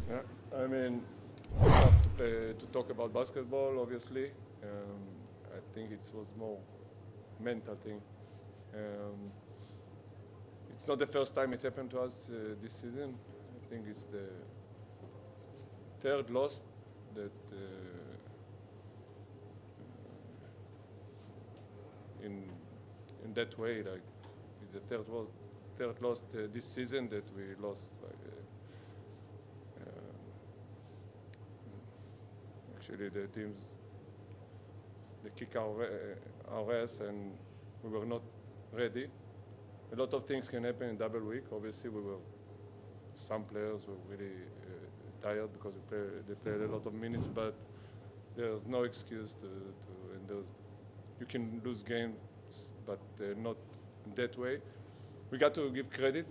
Yeah, I mean, it's tough to talk about basketball, obviously. I think it was more mental thing. It's not the first time it happened to us this season. I think it's the third loss that in that way, like it's the third loss this season that we lost. Actually, the teams they kick our ass, and we were not ready. A lot of things can happen in double week. Obviously, some players were really tired because they played a lot of minutes, but there's no excuse you can lose games, but not that way. We got to give credit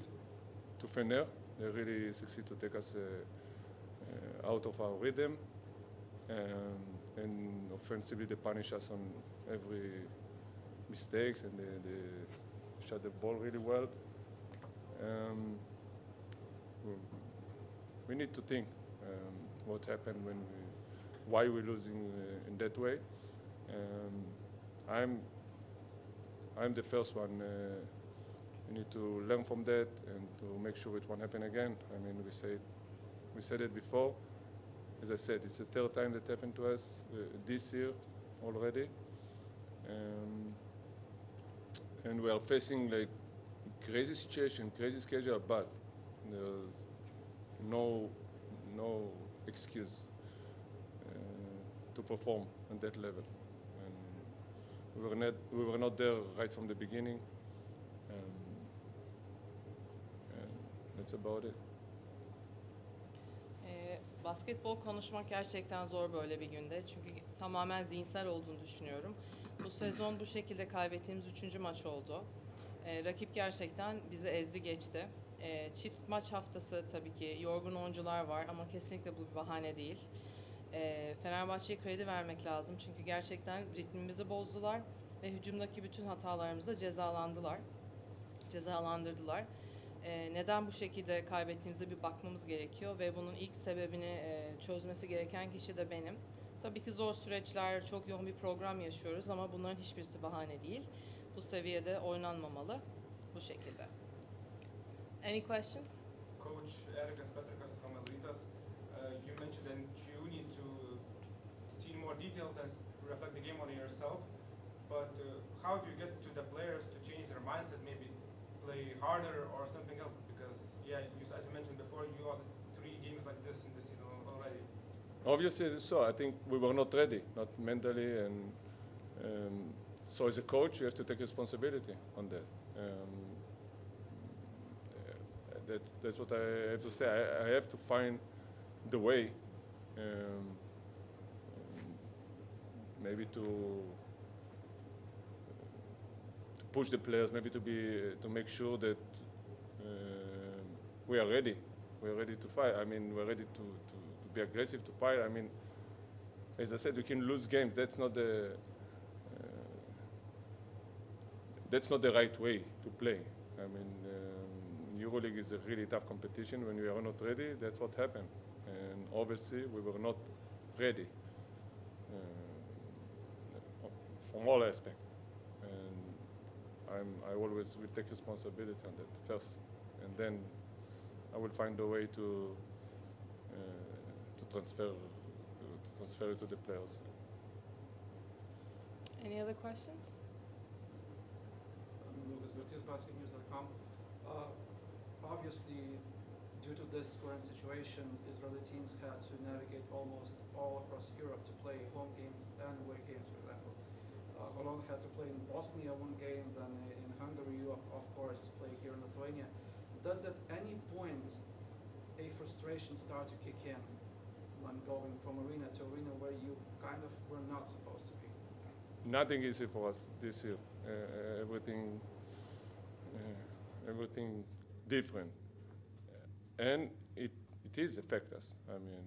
to Fener. They really succeed to take us out of our rhythm, and offensively they punish us on every mistakes, and they shot the ball really well. We need to think what happened why we're losing in that way. I'm the first one. We need to learn from that and to make sure it won't happen again. I mean, we said it before. As I said, it's the third time that happened to us this year already. And we are facing like crazy situation, crazy schedule, but there's no excuse to perform on that level. And we were not there right from the beginning. And that's about it. Basketbol konuşmak gerçekten zor böyle bir günde. Çünkü tamamen zihinsel olduğunu düşünüyorum. Bu sezon bu şekilde kaybettiğimiz 3. maç oldu. Rakip gerçekten bizi ezdi geçti. Çift maç haftası tabii ki yorgun oyuncular var ama kesinlikle bu bir bahane değil. Fenerbahçe'ye kredi vermek lazım çünkü gerçekten ritmimizi bozdular ve hücumdaki bütün hatalarımızla cezalandırdılar. Neden bu şekilde kaybettiğimize bir bakmamız gerekiyor ve bunun ilk sebebini çözmesi gereken kişi de benim. Tabii ki zor süreçler, çok yoğun bir program yaşıyoruz ama bunların hiçbirisi bahane değil. Bu seviyede oynanmamalı bu şekilde. Any questions? Coach Erikas Petrikas from Elitas, you mentioned that you need to see more details and reflect the game on yourself, but how do you get to the players to change their mindset, maybe play harder or something else? Because, as you mentioned before, you lost 3 games like this in the season already. Obviously, so I think we were not ready, not mentally, and so as a coach, you have to take responsibility on that. That's what I have to say. I have to find the way, maybe to push the players, maybe to make sure that we are ready. We're ready to fight. I mean, we're ready to be aggressive, to fight. I mean, as I said, we can lose games. That's not the right way to play. I mean, EuroLeague is a really tough competition. When we are not ready, that's what happened. And obviously, we were not ready from all aspects. And I always will take responsibility on that first, and then I will find a way to transfer it to the players. Any other questions? Lucas Bertis, basketnews.com. Obviously, due to this current situation, Israeli teams had to navigate almost all across Europe to play home games and away games, for example. Holland had to play in Bosnia one game, then in Hungary, you of course play here in Lithuania. Does at any point a frustration start to kick in when going from arena to arena where you kind of were not supposed to be? Nothing easy for us this year. Everything different, and it is affect us. I mean,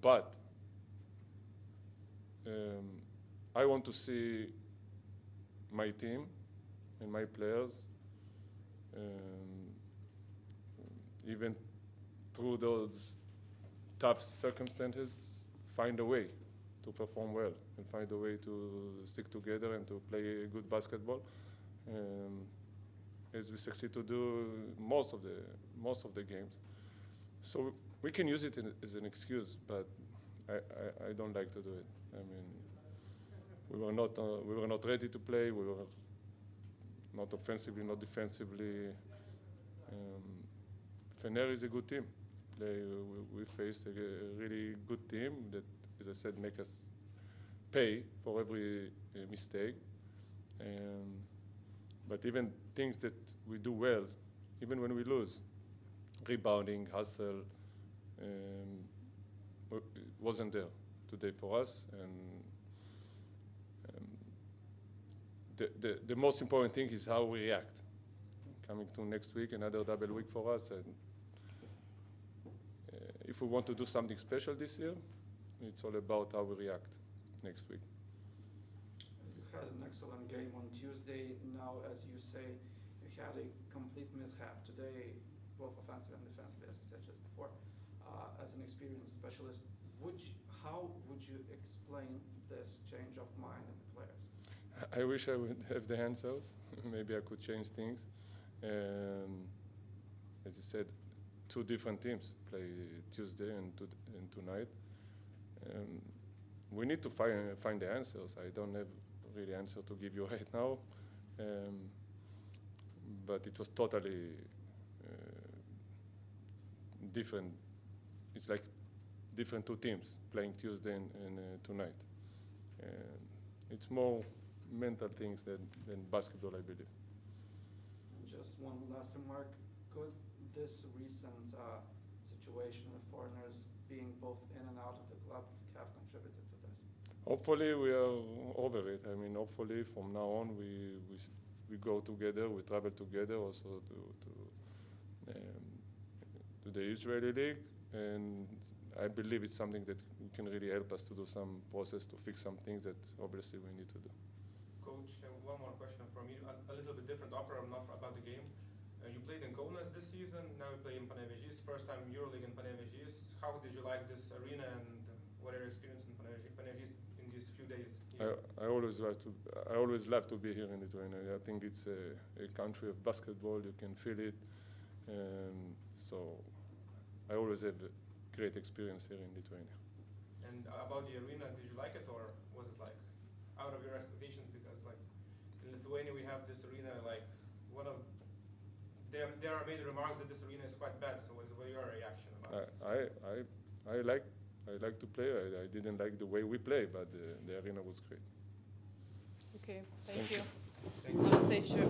but I want to see my team and my players even through those tough circumstances, find a way to perform well and find a way to stick together and to play good basketball, as we succeed to do most of the games. So we can use it as an excuse, but I don't like to do it. I mean, we were not ready to play. We were not offensively, not defensively. Fener is a good team. We faced a really good team that, as I said, make us pay for every mistake. But even things that we do well, even when we lose, rebounding, hustle, wasn't there today for us. And the most important thing is how we react. Coming to next week, another double week for us. And if we want to do something special this year, it's all about how we react next week. You had an excellent game on Tuesday. Now, as you say, you had a complete mishap today, both offensive and defensively, as you said just before. As an experienced specialist, how would you explain this change of mind in the players? I wish I would have the answers. Maybe I could change things. As you said, two different teams play Tuesday and tonight. We need to find the answers. I don't have really answer to give you right now, but it was totally different. It's like different two teams playing Tuesday and tonight. It's more mental things than basketball, I believe. Just one last remark. Could this recent situation with foreigners being both in and out of the club have contributed to this? Hopefully we are over it. I mean, hopefully from now on we go together, we travel together also to the Israeli league, and I believe it's something that can really help us to do some process to fix some things that obviously we need to do. Coach, one more question from you, a little bit different opera, not about the game. You played in Kaunas this season, now you play in Panevėžys, first time in EuroLeague in Panevėžys. How did you like this arena and what are your experiences in Panevėžys in these few days here? I always love to be here in Lithuania. I think it's a country of basketball, you can feel it. So I always have a great experience here in Lithuania. And about the arena, did you like it or was it like out of your expectations? Because like in Lithuania we have this arena like one of there are made remarks that this arena is quite bad. So what is your reaction about it? I like to play. I didn't like the way we play, but the arena was great. Okay, thank you. Have a safe trip.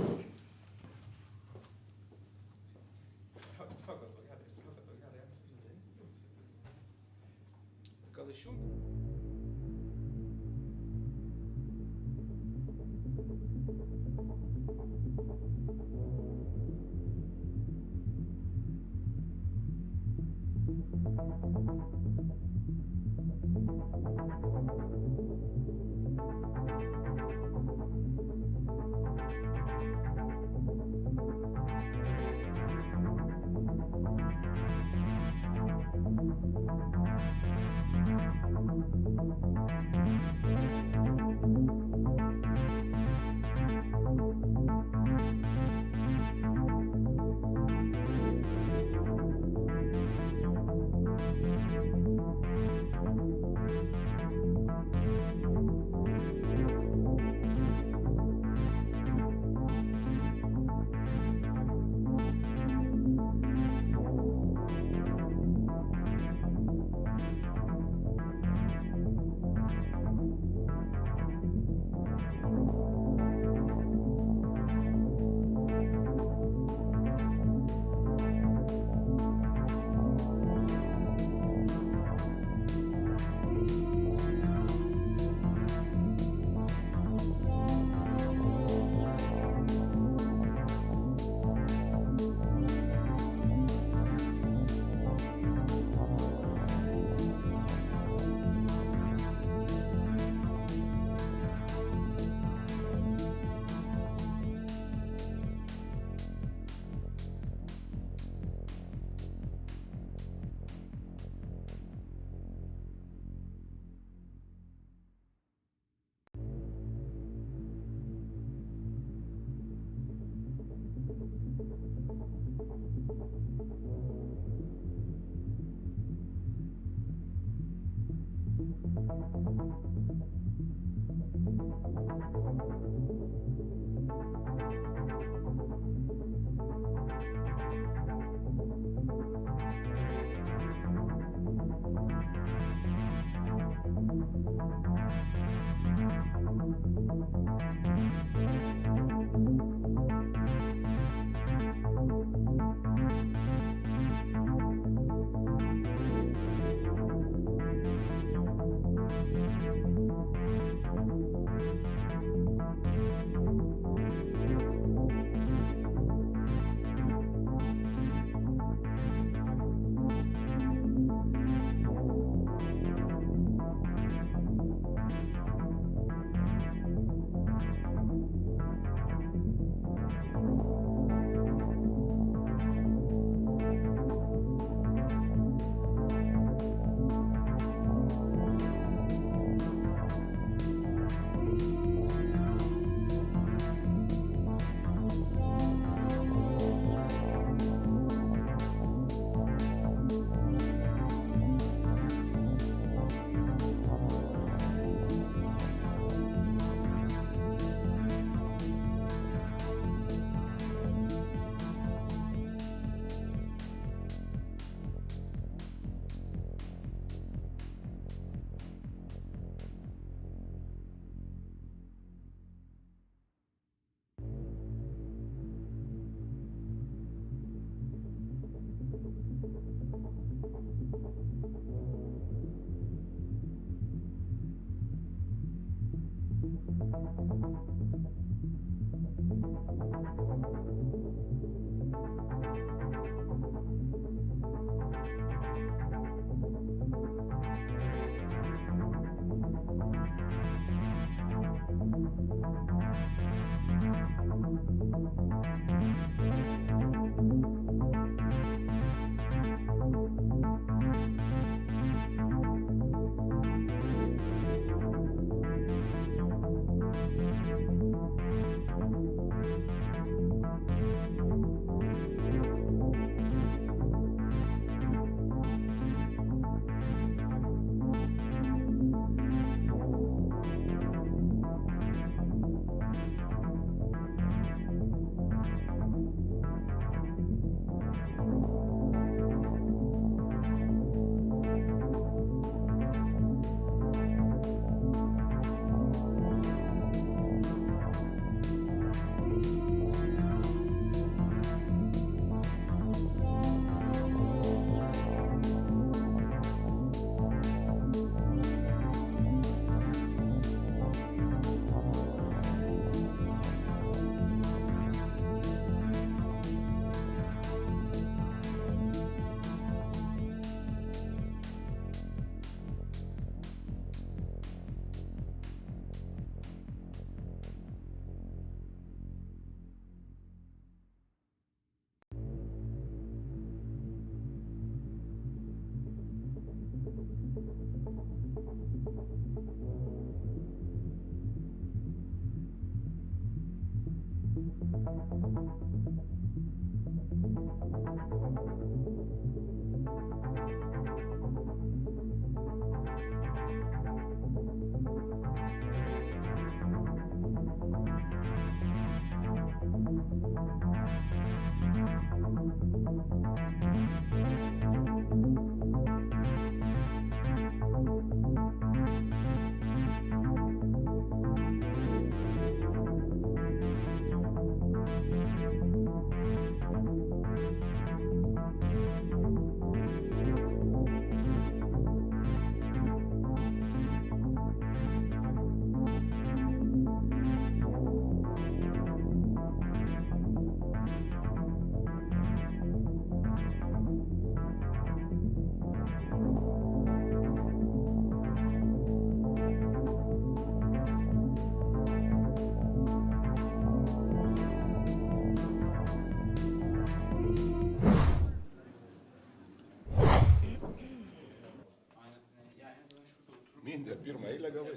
Mindė pirmą eilę gavai.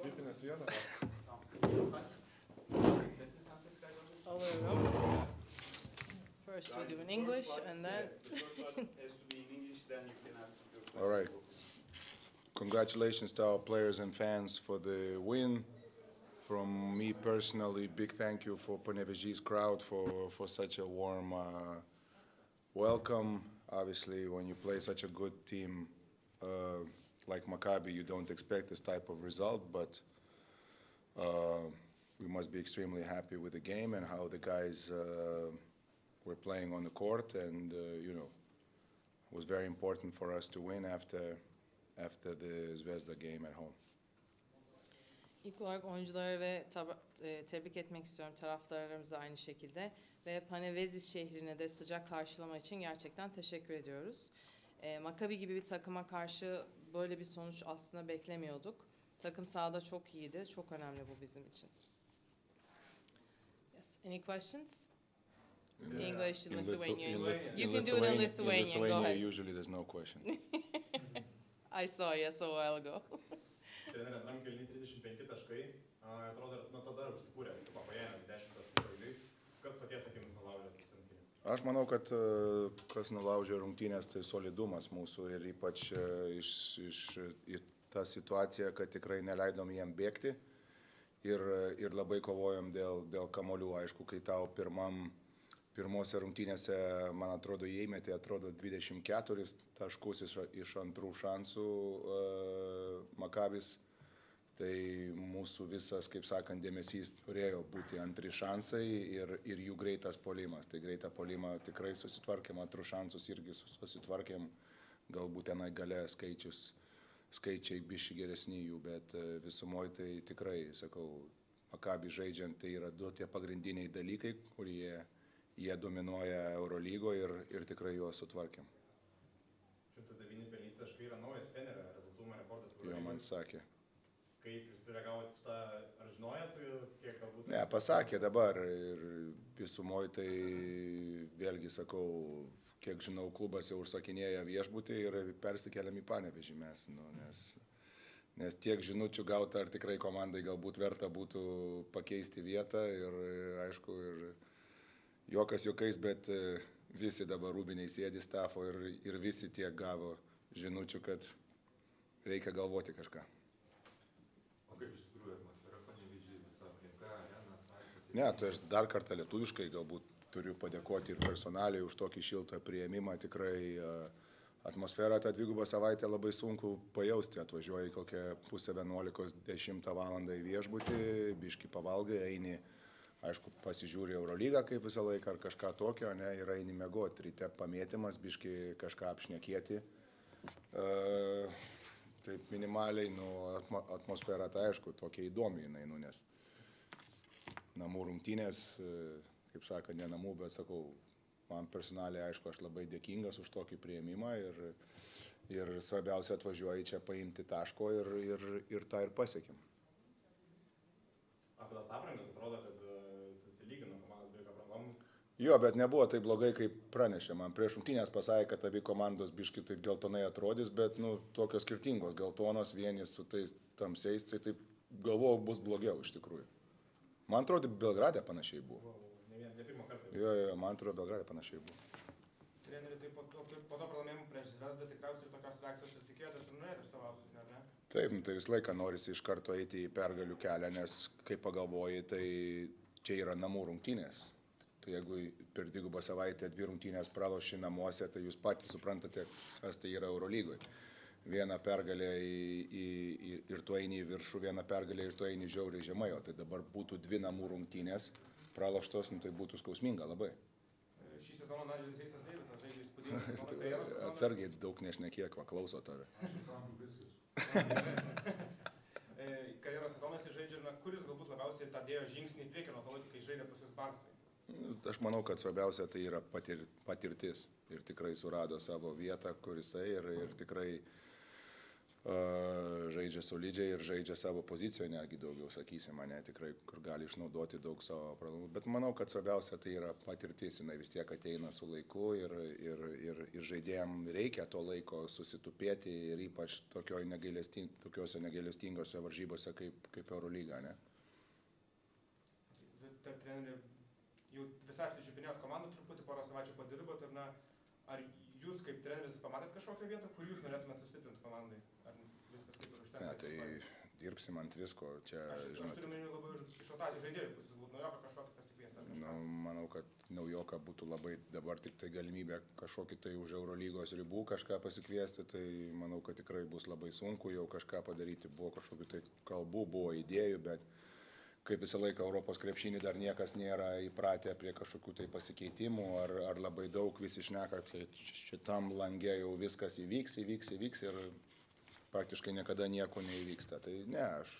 Tipinės viena. Alıyorum. First we'll do in English and then... The first part has to be in English, then you can ask your question. All right. Congratulations to our players and fans for the win. From me personally, big thank you for Panevėžys crowd for such a warm welcome. Obviously, when you play such a good team like Maccabi, you don't expect this type of result, but we must be extremely happy with the game and how the guys were playing on the court, and it was very important for us to win after the Zvezda game at home. İlk olarak oyuncuları ve tebrik etmek istiyorum taraftarlarımıza aynı şekilde ve Panevėžys şehrine de sıcak karşılama için gerçekten teşekkür ediyoruz. Maccabi gibi bir takıma karşı böyle bir sonuç aslında beklemiyorduk. Takım sahada çok iyiydi. Çok önemli bu bizim için. Yes. Any questions? English, Lithuanian. You can do it in Lithuanian. Go ahead. Usually there's no question. I saw, yes, a while ago. Treneri, antram kėliny 35 taškai, atrodo, nuo tada užsikūrė, paėmė 10 taškų pailiui. Kas paties akimis nulaužė tas rungtynes? Aš manau, kad kas nulaužė rungtynės, tai solidumas mūsų ir ypač iš tą situaciją, kad tikrai neleidom jiem bėgti ir labai kovojom dėl kamolių. Aišku, kai tau pirmose rungtynėse, man atrodo, įmetė 24 taškus iš antrų šansų Maccabis, tai mūsų visas, kaip sakant, dėmesys turėjo būti antri šansai ir jų greitas polimas. Tai greitą polimą tikrai susitvarkėm, antrų šansus irgi susitvarkėm, galbūt tenai gale skaičiai biški geresni jų, bet visumoje tai tikrai, sakau, Maccabi žaidžiant, tai yra du tie pagrindiniai dalykai, kurie jie dominuoja Eurolygoje ir tikrai juos sutvarkėm. 109 pelnyti taškai yra naujas Fenerio rezultatų rekordas. Jo man sakė. Kaip jūs reagavote tą, ar žinojat, kiek galbūt... Ne, pasakė dabar ir visumoje tai vėlgi sakau, kiek žinau, klubas jau užsakinėja viešbutį ir persikeliam į Panevėžį mes, nes tiek žinučių gauta, ar tikrai komandai galbūt verta būtų pakeisti vietą ir aišku, ir juokas juokais, bet visi dabar rūbiniai sėdi stafo ir visi tiek gavo žinučių, kad reikia galvoti kažką. O kaip iš tikrųjų atmosfera Panevėžy, visa aplinka, arena, salės? Ne, tai aš dar kartą lietuviškai galbūt turiu padėkoti ir personaliai už tokį šiltą priėmimą. Tikrai atmosferą tą dvigubą savaitę labai sunku pajausti. Atvažiuoji kokią 10:30 valandą į viešbutį, biški pavalgai, eini, aišku, pasižiūri Eurolygą kaip visą laiką ar kažką tokio, ne, ir eini miegoti. Ryte pamėtymas, biški kažką apšnekėti. Taip minimaliai, atmosfera tai aišku, tokia įdomi jinai, nes namų rungtynės, kaip sakant, ne namų, bet sakau, man personaliai, aišku, aš labai dėkingas už tokį priėmimą ir svarbiausia atvažiuoji čia paimti taško ir tą ir pasiekėm. Apie tas aprangas atrodo, kad susilygino komandos beveik aprangomis. Jo, bet nebuvo taip blogai, kaip pranešė man. Prieš rungtynės pasakė, kad abi komandos biški taip geltonai atrodys, bet tokios skirtingos geltonos, vieni su tais tamsiais, tai taip galvojau bus blogiau iš tikrųjų. Man atrodo, Belgrade panašiai buvo. Ne pirmą kartą. Jo, man atrodo, Belgrade panašiai buvo. Treneri, tai po to pralaimėjimų prieš Zvezdą tikriausiai ir tokios reakcijos ir tikėtas ir norėtų atstovauti, ne? Taip, tai visą laiką norisi iš karto eiti į pergalių kelią, nes kai pagalvoji, tai čia yra namų rungtynės. Tai jeigu per dvigubą savaitę 2 rungtynės praloši namuose, tai jūs patys suprantate, kas tai yra Eurolygoje. Vieną pergalę ir tu eini į viršų, vieną pergalę ir tu eini žiauriai žemai, o tai dabar būtų 2 namų rungtynės praloštos, tai būtų skausminga labai. Šį sezoną Nadžis Reisas Deivisas žaidžia įspūdingą sezoną karjeros sezoną. Atsargiai daug nešnekėk, klauso tave. Karjeros sezonas jis žaidžia, kuris galbūt labiausiai tą dėjo žingsnį į priekį nuo to laiko, kai žaidė pas jūs Barsai? Aš manau, kad svarbiausia tai yra patirtis ir tikrai surado savo vietą, kur jisai ir tikrai žaidžia solidžiai ir žaidžia savo pozicijoje, netgi daugiau, sakysim, ne, tikrai, kur gali išnaudoti daug savo pranašumų. Bet manau, kad svarbiausia tai yra patirtis, jinai vis tiek ateina su laiku ir žaidėjams reikia to laiko susitupėti ir ypač tokiuose negailestingose varžybose kaip Eurolyga, ne? Treneri, jau visai apsičiupinėjot komandą truputį, porą savaičių padirbot ir ar jūs kaip treneris pamatėt kažkokią vietą, kur jūs norėtumėt sustiprinti komandai? Ar viskas kaip ir užtenka? Ne, tai dirbsim ant visko. Čia, aš turiu meniu labai iš žaidėjų pusės, būt naujoką kažkokį pasikviesti. Manau, kad naujoką būtų labai dabar tik tai galimybė kažkokį tai už Eurolygos ribų kažką pasikviesti, tai manau, kad tikrai bus labai sunku jau kažką padaryti. Buvo kažkokių tai kalbų, buvo idėjų, bet kaip visą laiką Europos krepšinį dar niekas nėra įpratę prie kažkokių tai pasikeitimų ar labai daug visi šneka, tai šitam lange jau viskas įvyks ir praktiškai niekada nieko neįvyksta. Tai ne, aš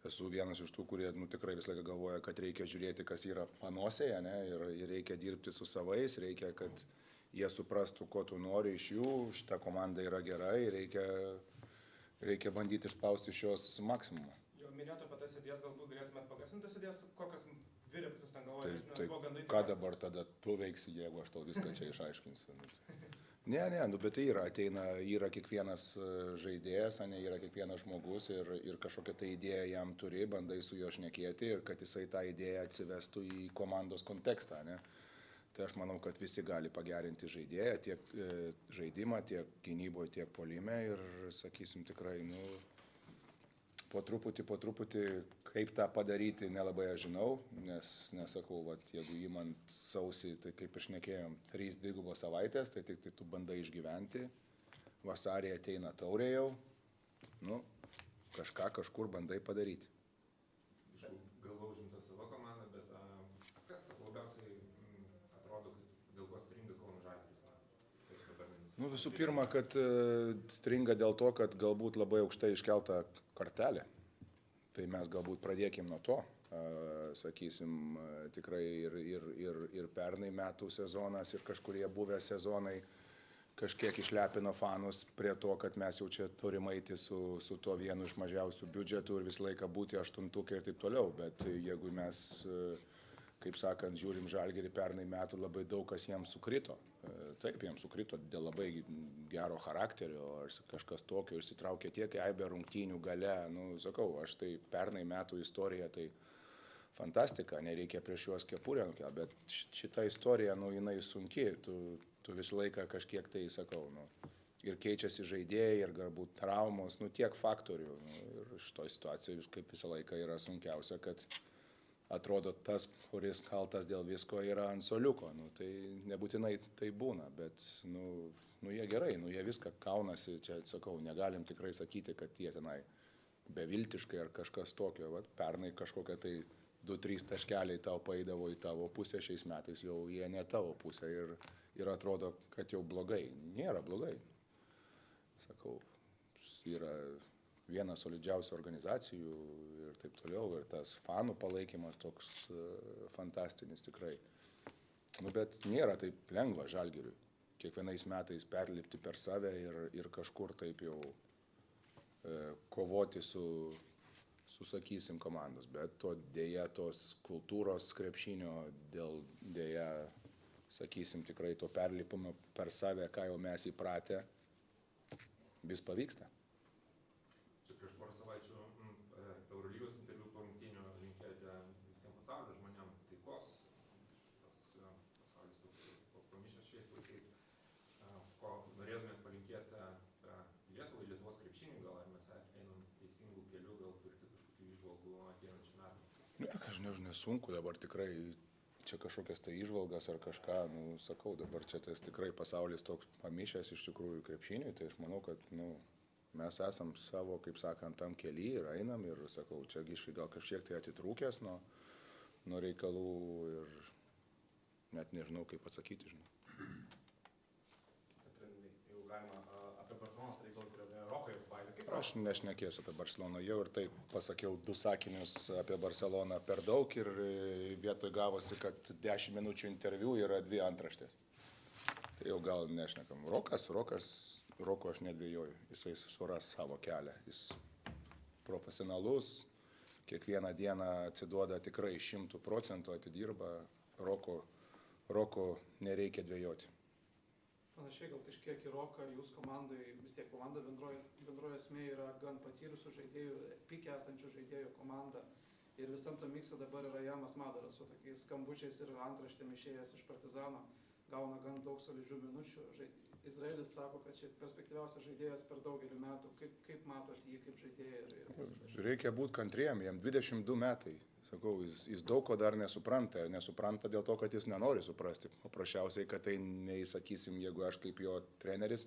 esu vienas iš tų, kurie tikrai visą laiką galvoja, kad reikia žiūrėti, kas yra panosėje, ne, ir reikia dirbti su savais, reikia, kad jie suprastų, ko tu nori iš jų, šita komanda yra gera ir reikia bandyti išspausti iš jos maksimumą. Jau minėjote apie tas idėjas, galbūt galėtumėt pagarsinti tas idėjas, kokias virėpus ten galvoja, tai ką dabar tada tu veiksi, jeigu aš tau viską čia išaiškinsiu. Ne, bet tai yra kiekvienas žaidėjas, yra kiekvienas žmogus ir kažkokią tai idėją jam turi, bandai su juo šnekėti ir kad jisai tą idėją atsivestų į komandos kontekstą. Ne? Tai aš manau, kad visi gali pagerinti žaidėją, tiek žaidimą, tiek gynyboje, tiek puolime ir sakysim tikrai, po truputį, kaip tą padaryti, nelabai aš žinau, nes nesakau, jeigu įmant sausį, tai kaip išnekėjom, 3 dvigubos savaitės, tai tik tu bandai išgyventi, vasarį ateina taurė jau, kažkur bandai padaryti. Galva užimta savo komandą, bet kas labiausiai atrodo, dėl ko stringa Kauno Žalgiris? Visų pirma, kad stringa dėl to, kad galbūt labai aukštai iškelta kartelė. Tai mes galbūt pradėkim nuo to, sakysim, tikrai ir pernai metų sezonas, ir kažkurie buvę sezonai kažkiek išlepino fanus prie to, kad mes jau čia turim eiti su tuo vienu iš mažiausių biudžetų ir visą laiką būti aštuntuke ir taip toliau. Bet jeigu mes, kaip sakant, žiūrim Žalgirį pernai metų, labai daug kas jiems sukrito. Taip, jiems sukrito dėl labai gero charakterio ar kažkas tokio, išsitraukė tiek aibę rungtynių gale. Sakau, aš tai pernai metų istorija, tai fantastika, nereikia prieš juos kepurę nukelti, bet šita istorija, jinai sunki, tu visą laiką kažkiek tai, sakau, ir keičiasi žaidėjai, ir galbūt traumos, tiek faktorių. Ir šitoje situacijoje kaip visą laiką yra sunkiausia, kad atrodo tas, kuris kaltas dėl visko, yra ant soliuko. Tai nebūtinai tai būna, bet jie gerai, jie viską kaunasi, čia sakau, negalim tikrai sakyti, kad jie tenai beviltiškai ar kažkas tokio. Pernai kažkokia tai 2-3 taškeliai tau paeidavo į tavo pusę, šiais metais jau jie ne tavo pusė ir atrodo, kad jau blogai. Nėra blogai. Sakau, yra viena solidžiausių organizacijų ir taip toliau, ir tas fanų palaikymas toks fantastinis tikrai. Bet nėra taip lengva Žalgiriui. Kiekvienais metais perlipti per save ir kažkur taip jau kovoti su sakysim, komandos. Bet to dėja tos kultūros krepšinio, dėja, sakysim, tikrai to perlipimo per save, ką jau mes įpratę, vis pavyksta. Prieš porą savaičių Eurolygos interviu po rungtynių linkėjote visiems pasaulio žmonėms taikos. Pasaulis pamišęs šiais laikais. Ko norėtumėt palinkėti Lietuvai, Lietuvos krepšiniui, gal ar mes einam teisingų kelių, gal turite kažkokių įžvalgų ateinančių metų? Aš nesunku dabar tikrai čia kažkokias tai įžvalgas ar kažką, sakau, dabar čia tas tikrai pasaulis toks pamišęs iš tikrųjų krepšiniui, tai aš manau, kad mes esam savo, kaip sakant, tam kely ir einam ir, sakau, čia gal kažkiek tai atitrūkęs nuo reikalų ir net nežinau, kaip atsakyti, žinau. Jeigu galima, apie Barcelonos reikalus ir apie Roką ir Bairį. Aš nešnekėsiu apie Barceloną, jau ir taip pasakiau 2 sakinius apie Barceloną per daug ir vietoj gavosi, kad 10 minučių interviu yra 2 antraštės. Tai jau gal nešnekam. Roko aš nedvėjoju, jisai suras savo kelią, jis profesionalus, kiekvieną dieną atsiduoda tikrai 100%, atidirba, Roko nereikia dvėjoti. Panašiai gal kažkiek į Roką, jūs komandai, vis tiek komanda bendroje esmė yra gan patyrusių žaidėjų, pike esančių žaidėjų komanda. Ir visam tam mikse dabar yra Jamas Madaras su tokiais skambučiais ir antraštėm išėjęs iš Partizano, gauna gan daug solidžių minučių. Izraelis sako, kad čia perspektyviausias žaidėjas per daugelį metų. Kaip matot jį kaip žaidėją? Reikia būti kantriem, jam 22 metai. Sakau, jis daug ko dar nesupranta. Ir nesupranta dėl to, kad jis nenori suprasti. Paprasčiausiai, kad tai neįsakysim, jeigu aš kaip jo treneris,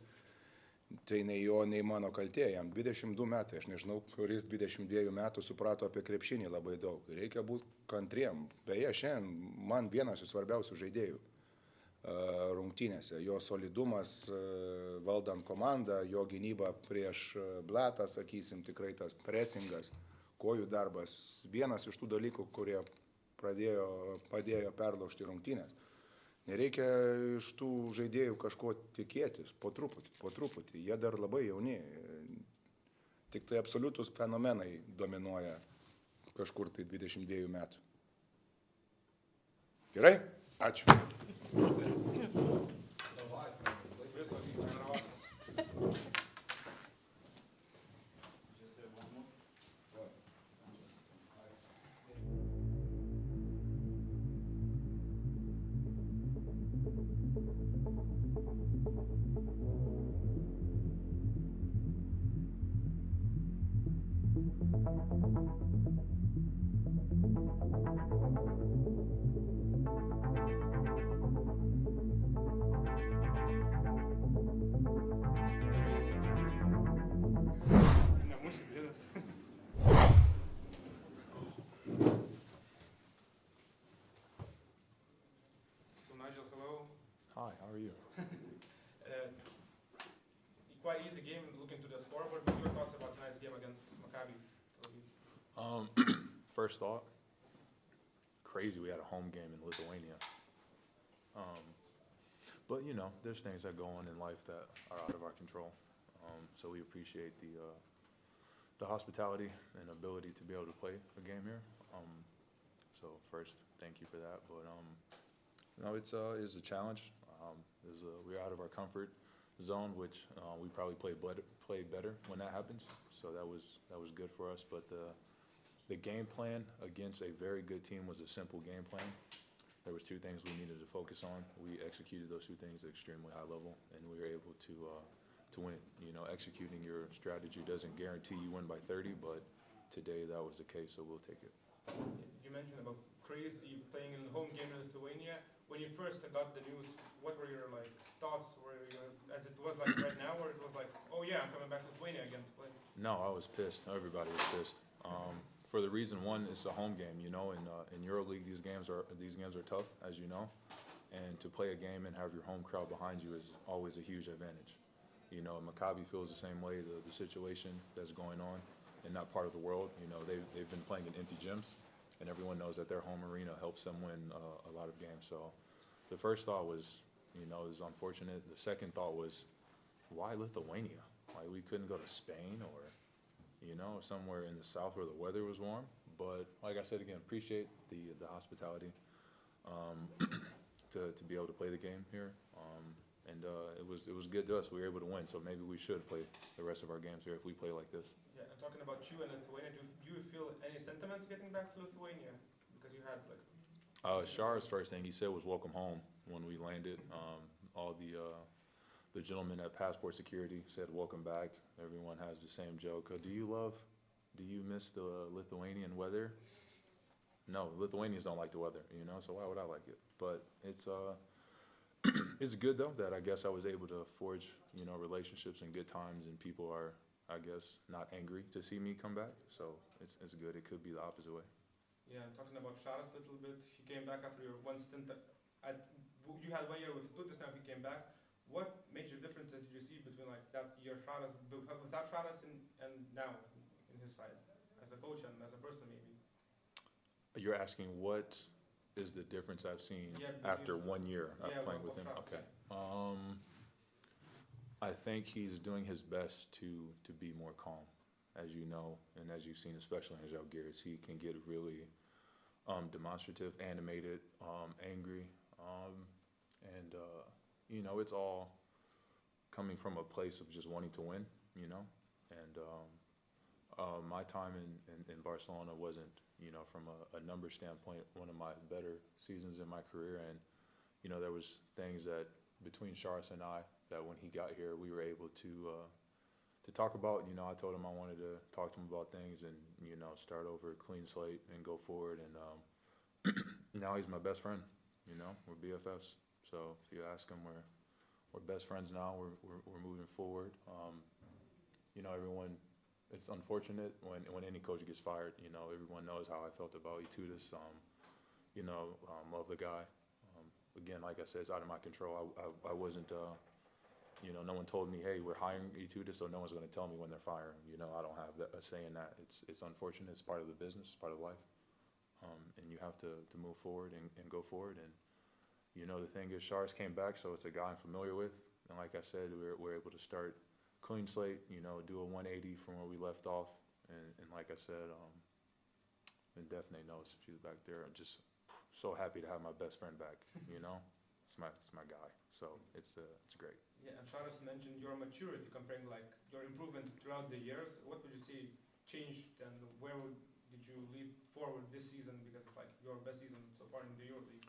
tai nei jo, nei mano kaltė. Jam 22 metai, aš nežinau, kuris 22 metų suprato apie krepšinį labai daug. Reikia būti kantriem. Beje, šiandien man vienas iš svarbiausių žaidėjų rungtynėse. Jo solidumas valdant komandą, jo gynyba prieš blatą, sakysim, tikrai tas presingas, kojų darbas. Vienas iš tų dalykų, kurie padėjo perlaužti rungtynės. Nereikia iš tų žaidėjų kažko tikėtis, po truputį. Jie dar labai jauni. Tik tai absoliutus fenomenai dominuoja kažkur tai 22 metų. Gerai? Ačiū. Hi, how are you? Quite easy game looking to the scoreboard. What are your thoughts about tonight's game against Maccabi? First thought, crazy we had a home game in Lithuania. But you know, there's things that go on in life that are out of our control. So we appreciate the hospitality and ability to be able to play a game here. So first, thank you for that. But no, it's a challenge. We're out of our comfort zone, which we probably play better when that happens. So that was good for us. But the game plan against a very good team was a simple game plan. There was two things we needed to focus on. We executed those two things at extremely high level, and we were able to win. You know, executing your strategy doesn't guarantee you win by 30, but today that was the case, so we'll take it. You mentioned about crazy playing in the home game in Lithuania. When you first got the news, what were your thoughts? As it was like right now, or it was like, oh yeah, I'm coming back to Lithuania again to play? No, I was pissed. Everybody was pissed. For the reason, one, it's a home game. You know, in EuroLeague, these games are tough, as you know, and to play a game and have your home crowd behind you is always a huge advantage. You know, Maccabi feels the same way. The situation that's going on in that part of the world. You know, they've been playing in empty gyms, and everyone knows that their home arena helps them win a lot of games. So the first thought was, you know, it was unfortunate. The second thought was, why Lithuania? Like, we couldn't go to Spain or, you know, somewhere in the south where the weather was warm. But like I said again, appreciate the hospitality to be able to play the game here. And it was good to us. We were able to win, so maybe we should play the rest of our games here if we play like this. Yeah, and talking about you and Lithuania, do you feel any sentiments getting back to Lithuania? Because you had Shar's first thing he said was welcome home when we landed. All the gentlemen at passport security said welcome back. Everyone has the same joke. Do you miss the Lithuanian weather? No, Lithuanians don't like the weather, you know, so why would I like it? But it's good though that I guess I was able to forge, you know, relationships and good times, and people are, I guess, not angry to see me come back. So it's good. It could be the opposite way. Yeah, talking about Sharas a little bit, he came back after your one stint you had 1 year with Tutis, now he came back. What major differences did you see between that year Sharas, without Sharas and now in his side, as a coach and as a person maybe? You're asking what is the difference I've seen after 1 year of playing with him? Sharas, okay. I think he's doing his best to be more calm. As you know, and as you've seen, especially in Žalgiris, he can get really demonstrative, animated, angry, and you know, it's all coming from a place of just wanting to win, you know. And my time in Barcelona wasn't from a number standpoint, one of my better seasons in my career. And, there was things that between Charas and I, that when he got here, we were able to talk about. I told him I wanted to talk to him about things and, start over a clean slate and go forward. And now he's my best friend, we're BFFs. So if you ask him, we're best friends now, we're moving forward. Everyone, it's unfortunate when any coach gets fired, everyone knows how I felt about Etudis, love the guy. Again, like I said, it's out of my control. I wasn't, no one told me, hey, we're hiring Etudis, so no one's going to tell me when they're firing. I don't have a say in that. It's unfortunate. It's part of the business, part of life. And you have to move forward and go forward. And, the thing is, Charas came back, so it's a guy I'm familiar with. And like I said, we're able to start clean slate, do a 180 from where we left off. And like I said, and definitely knows she's back there. I'm just so happy to have my best friend back, It's my guy. So it's great. Yeah, and Charas mentioned your maturity, comparing like your improvement throughout the years. What would you say changed, and did you leap forward this season, because it's like your best season so far in the EuroLeague?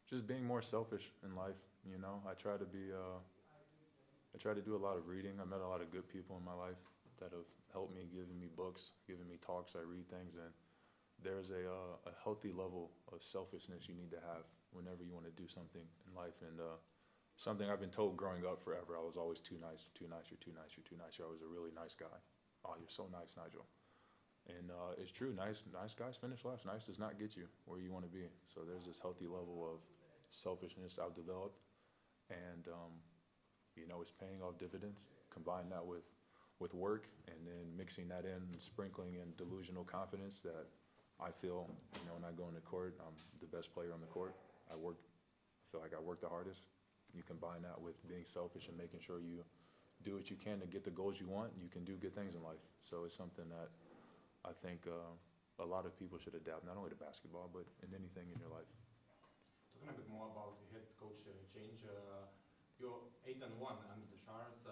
Just being more selfish in life, I try to be, I try to do a lot of reading. I met a lot of good people in my life that have helped me, given me books, given me talks. I read things, and there's a healthy level of selfishness you need to have whenever you want to do something in life. And something I've been told growing up forever, I was always too nice, you're too nice, you're too nice. You're always a really nice guy. Oh, you're so nice, Nigel. And it's true, nice guys finish last. Nice does not get you where you want to be. So there's this healthy level of selfishness I've developed. And, it's paying off dividends. Combine that with work, and then mixing that in and sprinkling in delusional confidence that I feel, when I go into court, I'm the best player on the court. I feel like I work the hardest. You combine that with being selfish and making sure you do what you can to get the goals you want, and you can do good things in life. So it's something that I think a lot of people should adapt, not only to basketball, but in anything in your life. Talking a bit more about the head coach change, you're 8-1 under the Charas.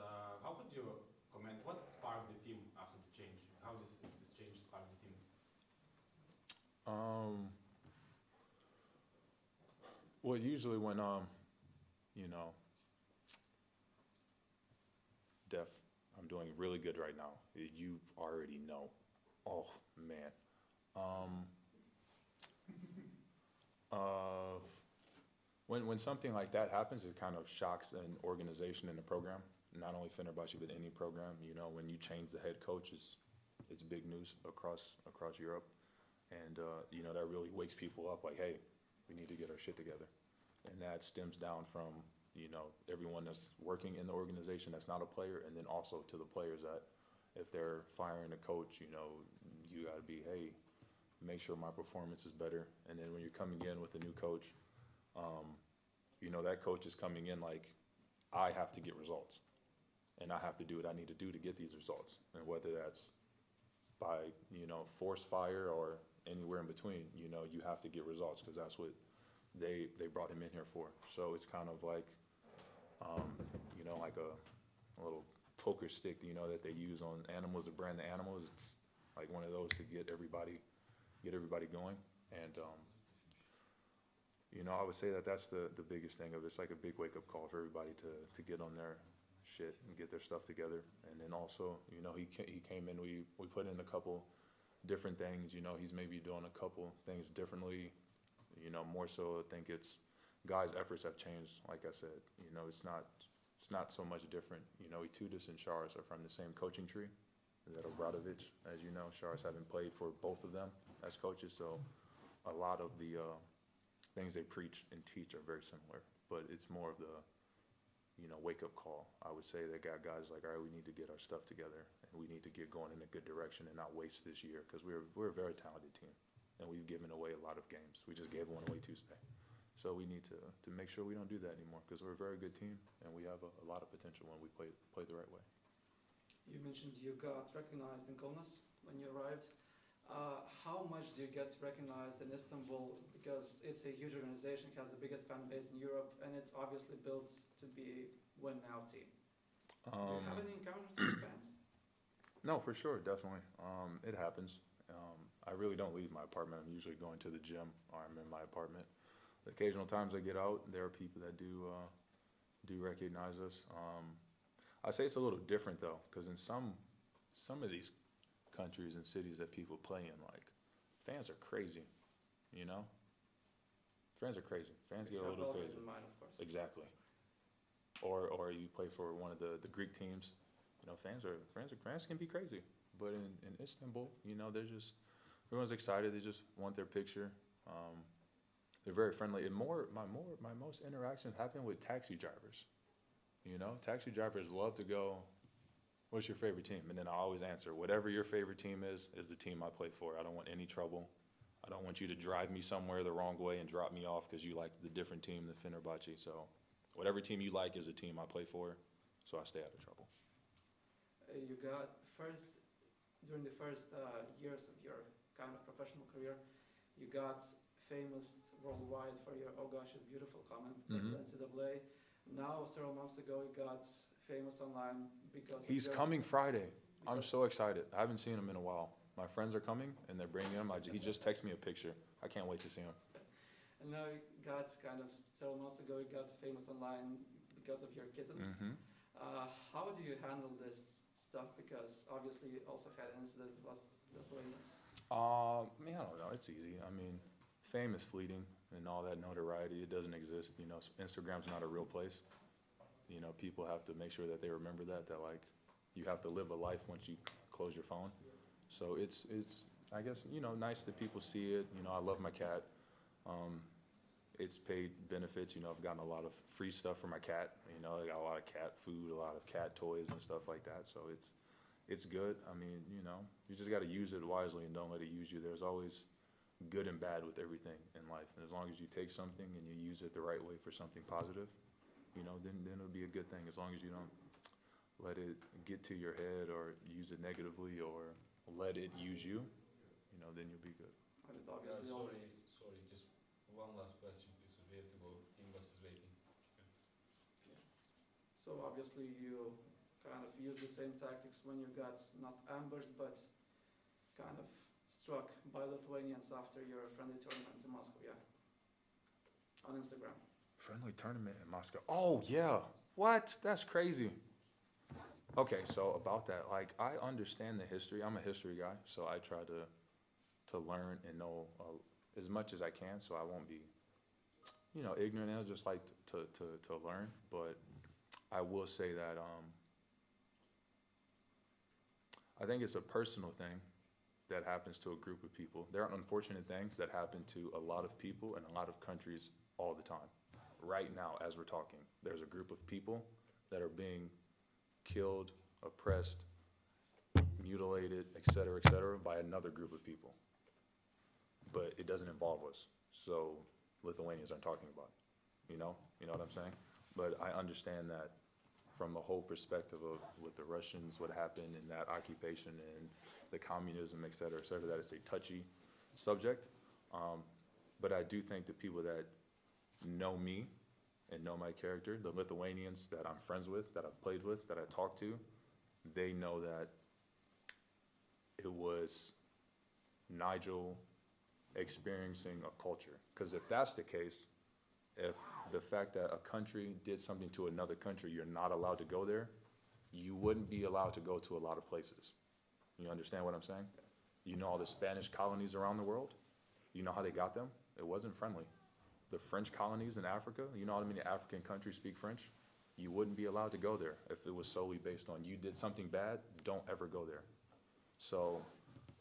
How could you comment? What sparked the team after the change? How this change sparked the team? Well, usually when, Def, I'm doing really good right now. You already know. Oh, man. When something like that happens, it kind of shocks an organization in the program, not only Fenerbahce, but any program. When you change the head coach, it's big news across Europe. And, that really wakes people up like, hey, we need to get our shit together. And that stems down from, everyone that's working in the organization that's not a player, and then also to the players that if they're firing a coach, you got to be, hey, make sure my performance is better. And then when you're coming in with a new coach, that coach is coming in like, I have to get results. And I have to do what I need to do to get these results. And whether that's by, force fire or anywhere in between, you have to get results, because that's what they brought him in here for. So it's kind of like, like a little poker stick, that they use on animals to brand the animals. It's like one of those to get everybody going. And, I would say that's the biggest thing of it. It's like a big wake-up call for everybody to get on their shit and get their stuff together. And then also, he came in, we put in a couple different things. He's maybe doing a couple things differently. More so I think it's guys' efforts have changed. Like I said, it's not so much different. Etudis and Charas are from the same coaching tree. That Obradovic, as you know, Charas having played for both of them as coaches. So a lot of the things they preach and teach are very similar, but it's more of the, wake-up call. I would say they got guys like, all right, we need to get our stuff together, and we need to get going in a good direction and not waste this year, because we're a very talented team, and we've given away a lot of games. We just gave one away Tuesday. So we need to make sure we don't do that anymore, because we're a very good team, and we have a lot of potential when we play the right way. You mentioned you got recognized in Kaunas when you arrived. How much do you get recognized in Istanbul? Because it's a huge organization, has the biggest fan base in Europe, and it's obviously built to be a win-now team. Do you have any encounters with fans? No, for sure, definitely. It happens. I really don't leave my apartment. I'm usually going to the gym or I'm in my apartment. The occasional times I get out, there are people that do recognize us. I say it's a little different though, because in some of these countries and cities that people play in, like, fans are crazy, you know? Fans are crazy. Fans get a little crazy. In mind, of course. Exactly. Or you play for one of the Greek teams, you know, fans can be crazy. But in Istanbul, you know, everyone's excited. They just want their picture. They're very friendly. And my most interactions happen with taxi drivers. You know, taxi drivers love to go, what's your favorite team? And then I always answer, whatever your favorite team is the team I play for. I don't want any trouble. I don't want you to drive me somewhere the wrong way and drop me off because you like the different team, the Fenerbahce. So whatever team you like is the team I play for, so I stay out of trouble. You got during the first years of your kind of professional career, you got famous worldwide for your "oh gosh, it's beautiful" comment at the NCAA. Now, several months ago, you got famous online because He's coming Friday. I'm so excited. I haven't seen him in a while. My friends are coming and they're bringing him. He just texted me a picture. I can't wait to see him. And now you got kind of several months ago, you got famous online because of your kittens. How do you handle this stuff? Because obviously you also had an incident with Lithuanians. Man, I don't know. It's easy. I mean, fame is fleeting and all that notoriety. It doesn't exist. You know, Instagram's not a real place. You know, people have to make sure that they remember that like you have to live a life once you close your phone. So it's I guess, you know, nice that people see it. You know, I love my cat. It's paid benefits. You know, I've gotten a lot of free stuff for my cat. You know, I got a lot of cat food, a lot of cat toys and stuff like that. So it's good. I mean, you know, you just got to use it wisely and don't let it use you. There's always good and bad with everything in life. And as long as you take something and you use it the right way for something positive, you know, then it'll be a good thing. As long as you don't let it get to your head or use it negatively or let it use you, you know, then you'll be good. And it obviously always... Sorry, just one last question, please. We have to go team versus rating. So obviously you kind of use the same tactics when you got not ambushed, but kind of struck by Lithuanians after your friendly tournament in Moscow, yeah? On Instagram. Friendly tournament in Moscow. Oh, yeah. What? That's crazy. Okay, so about that, like, I understand the history. I'm a history guy, so I try to learn and know as much as I can, so I won't be, you know, ignorant. I just like to learn, but I will say that I think it's a personal thing that happens to a group of people. There are unfortunate things that happen to a lot of people in a lot of countries all the time. Right now, as we're talking, there's a group of people that are being killed, oppressed, mutilated, et cetera, by another group of people. But it doesn't involve us, so Lithuanians aren't talking about it, you know what I'm saying? But I understand that from the whole perspective of with the Russians, what happened in that occupation and the communism, et cetera, that it's a touchy subject. But I do think the people that know me and know my character, the Lithuanians that I'm friends with, that I've played with, that I talk to, they know that it was Nigel experiencing a culture. Because if that's the case, if the fact that a country did something to another country, you're not allowed to go there, you wouldn't be allowed to go to a lot of places. You understand what I'm saying? You know all the Spanish colonies around the world? You know how they got them? It wasn't friendly. The French colonies in Africa, you know how many African countries speak French? You wouldn't be allowed to go there if it was solely based on you did something bad, don't ever go there. So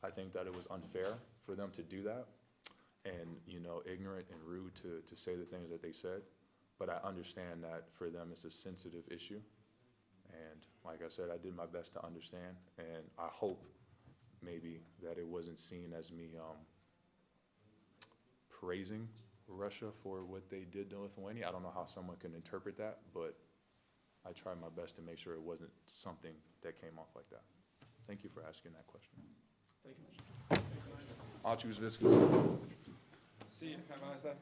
I think that it was unfair for them to do that and, you know, ignorant and rude to say the things that they said. But I understand that for them it's a sensitive issue. And like I said, I did my best to understand, and I hope maybe that it wasn't seen as me praising Russia for what they did to Lithuania. I don't know how someone can interpret that, but I tried my best to make sure it wasn't something that came off like that. Thank you for asking that question. Thank you. Ačiū už viskas. See you. Have a nice day.